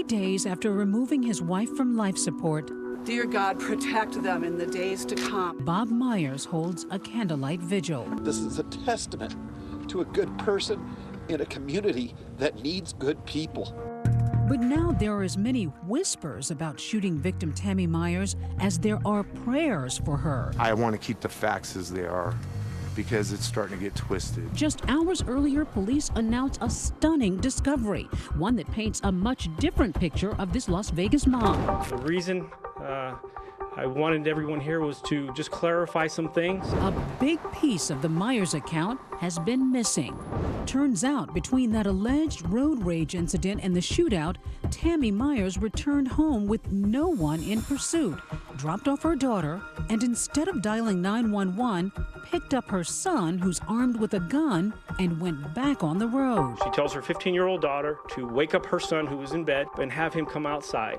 days after removing his wife from life support, Dear God, protect them in the days to come. Bob Meyers holds a candlelight vigil. This is a testament to a good person in a community that needs good people. But now there are as many whispers about shooting victim Tammy Meyers as there are prayers for her. I want to keep the facts as they are because it's starting to get twisted. Just hours earlier, police announced a stunning discovery, one that paints a much different picture of this Las Vegas mom. The reason I wanted everyone here was to just clarify some things. A big piece of the Meyers account has been missing. Turns out, between that alleged road rage incident and the shootout, Tammy Meyers returned home with no one in pursuit, dropped off her daughter, and instead of dialing 911, picked up her son, who's armed with a gun, and went back on the road. She tells her 15-year-old daughter to wake up her son, who was in bed, and have him come outside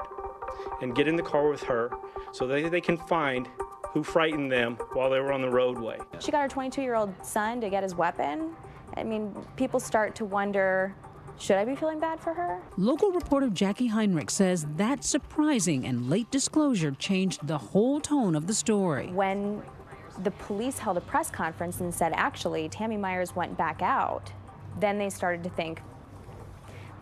and get in the car with her so that they can find who frightened them while they were on the roadway. She got her 22-year-old son to get his weapon. I mean, people start to wonder, should I be feeling bad for her? Local reporter Jackie Heinrich says that surprising and late disclosure changed the whole tone of the story. When the police held a press conference and said, actually, Tammy Meyers went back out, then they started to think,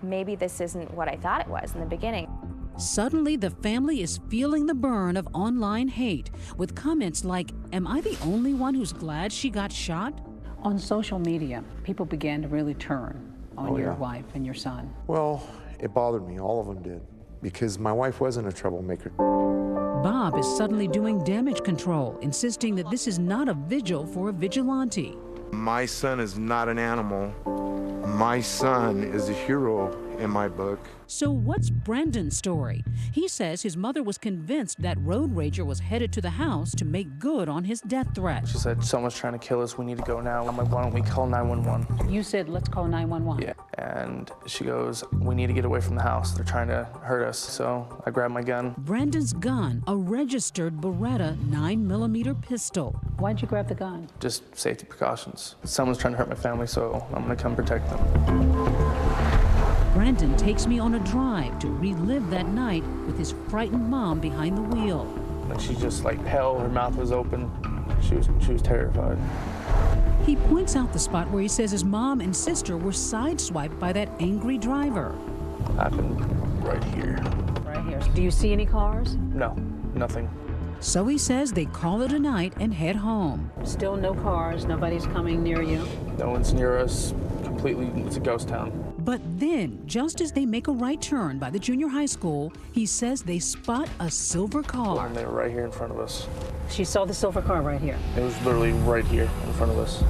maybe this isn't what I thought it was in the beginning. Suddenly, the family is feeling the burn of online hate, with comments like, "Am I the only one who's glad she got shot?" On social media, people began to really turn on your wife and your son. Well, it bothered me, all of them did, because my wife wasn't a troublemaker. Bob is suddenly doing damage control, insisting that this is not a vigil for a vigilante. My son is not an animal. My son is a hero in my book. So what's Brandon's story? He says his mother was convinced that road rager was headed to the house to make good on his death threat. She said, someone's trying to kill us, we need to go now. I'm like, why don't we call 911? You said, let's call 911. Yeah, and she goes, we need to get away from the house. They're trying to hurt us. So I grabbed my gun. Brandon's gun, a registered Beretta 9mm pistol. Why'd you grab the gun? Just safety precautions. Someone's trying to hurt my family, so I'm gonna come protect them. Brandon takes me on a drive to relive that night with his frightened mom behind the wheel. And she's just like pale, her mouth was open. She was terrified. He points out the spot where he says his mom and sister were sideswiped by that angry driver. Happened right here. Right here. Do you see any cars? No, nothing. So he says they call it a night and head home. Still no cars, nobody's coming near you. No one's near us, completely, it's a ghost town. But then, just as they make a right turn by the junior high school, he says they spot a silver car. And they were right here in front of us. She saw the silver car right here. It was literally right here in front of us.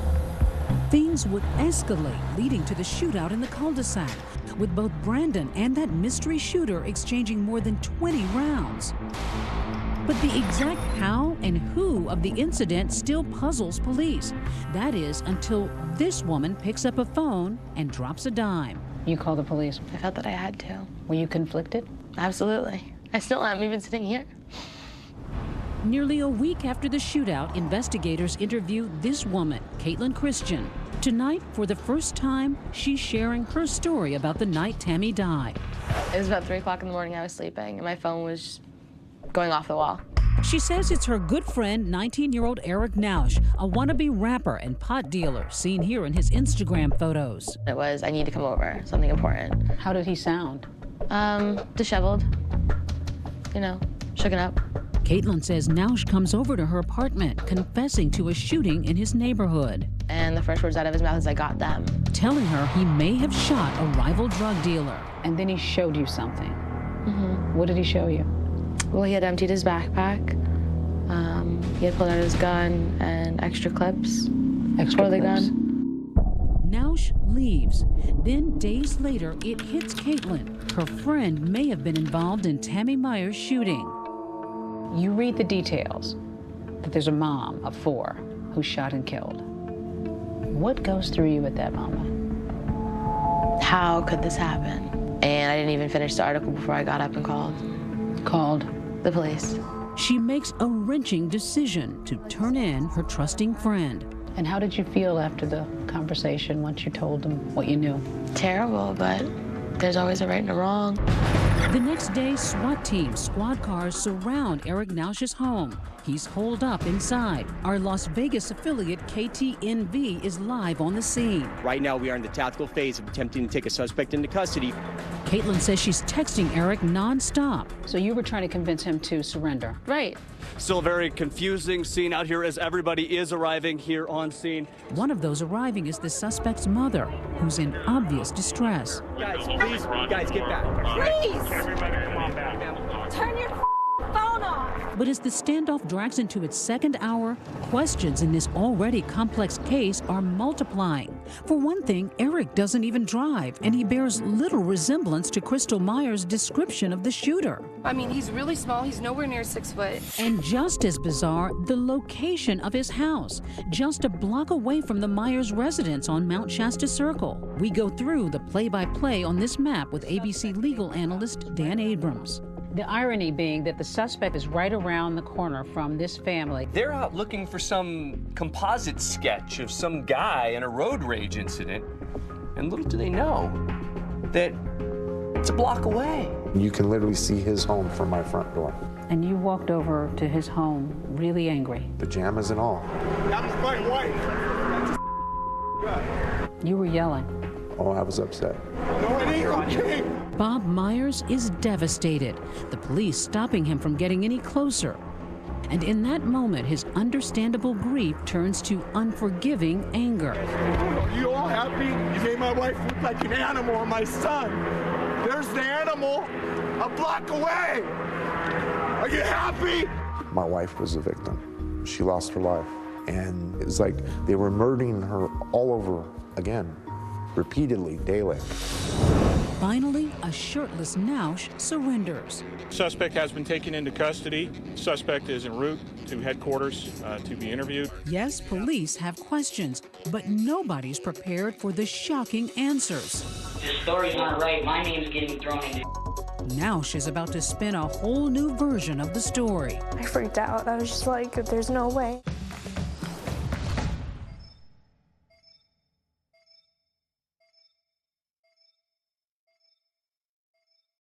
Things would escalate, leading to the shootout in the cul-de-sac, with both Brandon and that mystery shooter exchanging more than 20 rounds. But the exact how and who of the incident still puzzles police. That is, until this woman picks up a phone and drops a dime. You call the police. I felt that I had to. Were you conflicted? Absolutely. I still am, even sitting here. Nearly a week after the shootout, investigators interview this woman, Khatelyn Krisztian. Tonight, for the first time, she's sharing her story about the night Tammy died. It was about 3 o'clock in the morning, I was sleeping, and my phone was going off the wall. She says it's her good friend, 19-year-old Erich Nowsch, a wannabe rapper and pot dealer, seen here in his Instagram photos. It was, I need to come over, something important. How did he sound? Disheveled, you know, shooken up. Khatelyn says Nowsch comes over to her apartment, confessing to a shooting in his neighborhood. And the first words out of his mouth is, I got them. Telling her he may have shot a rival drug dealer. And then he showed you something. Mm-hmm. What did he show you? Well, he had emptied his backpack. He had pulled out his gun and extra clips for the gun. Nowsch leaves. Then, days later, it hits Khatelyn. Her friend may have been involved in Tammy Meyers' shooting. You read the details, that there's a mom of 4 who's shot and killed. What goes through you at that moment? How could this happen? And I didn't even finish the article before I got up and called. Called? The police. She makes a wrenching decision to turn in her trusting friend. And how did you feel after the conversation once you told them what you knew? Terrible, but there's always a right and a wrong. The next day, SWAT teams, squad cars surround Erich Nowsch's home. He's holed up inside. Our Las Vegas affiliate, KTNV, is live on the scene. Right now, we are in the tactical phase of attempting to take a suspect into custody. Khatelyn says she's texting Erich nonstop. So you were trying to convince him to surrender? Right. Still a very confusing scene out here as everybody is arriving here on scene. One of those arriving is the suspect's mother, who's in obvious distress. Guys, please, guys, get back. Please! Turn your phone off! But as the standoff drags into its second hour, questions in this already complex case are multiplying. For one thing, Erich doesn't even drive, and he bears little resemblance to Crystal Meyers' description of the shooter. I mean, he's really small. He's nowhere near 6 foot. And just as bizarre, the location of his house, just a block away from the Meyers residence on Mount Shasta Circle. We go through the play-by-play on this map with ABC legal analyst Dan Abrams. The irony being that the suspect is right around the corner from this family. They're out looking for some composite sketch of some guy in a road rage incident, and little do they know that it's a block away. You can literally see his home from my front door. And you walked over to his home really angry. Pajamas and all. That was my wife. You were yelling. Oh, I was upset. No, it ain't okay. Bob Meyers is devastated, the police stopping him from getting any closer. And in that moment, his understandable grief turns to unforgiving anger. You all happy? You made my wife look like an animal and my son. There's the animal a block away. Are you happy? My wife was a victim. She lost her life. And it's like they were murdering her all over again, repeatedly, daily. Finally, a shirtless Nowsch surrenders. Suspect has been taken into custody. Suspect is en route to headquarters to be interviewed. Yes, police have questions, but nobody's prepared for the shocking answers. This story's not right. My name's getting thrown in. Nowsch is about to spin a whole new version of the story. I freaked out. I was just like, there's no way.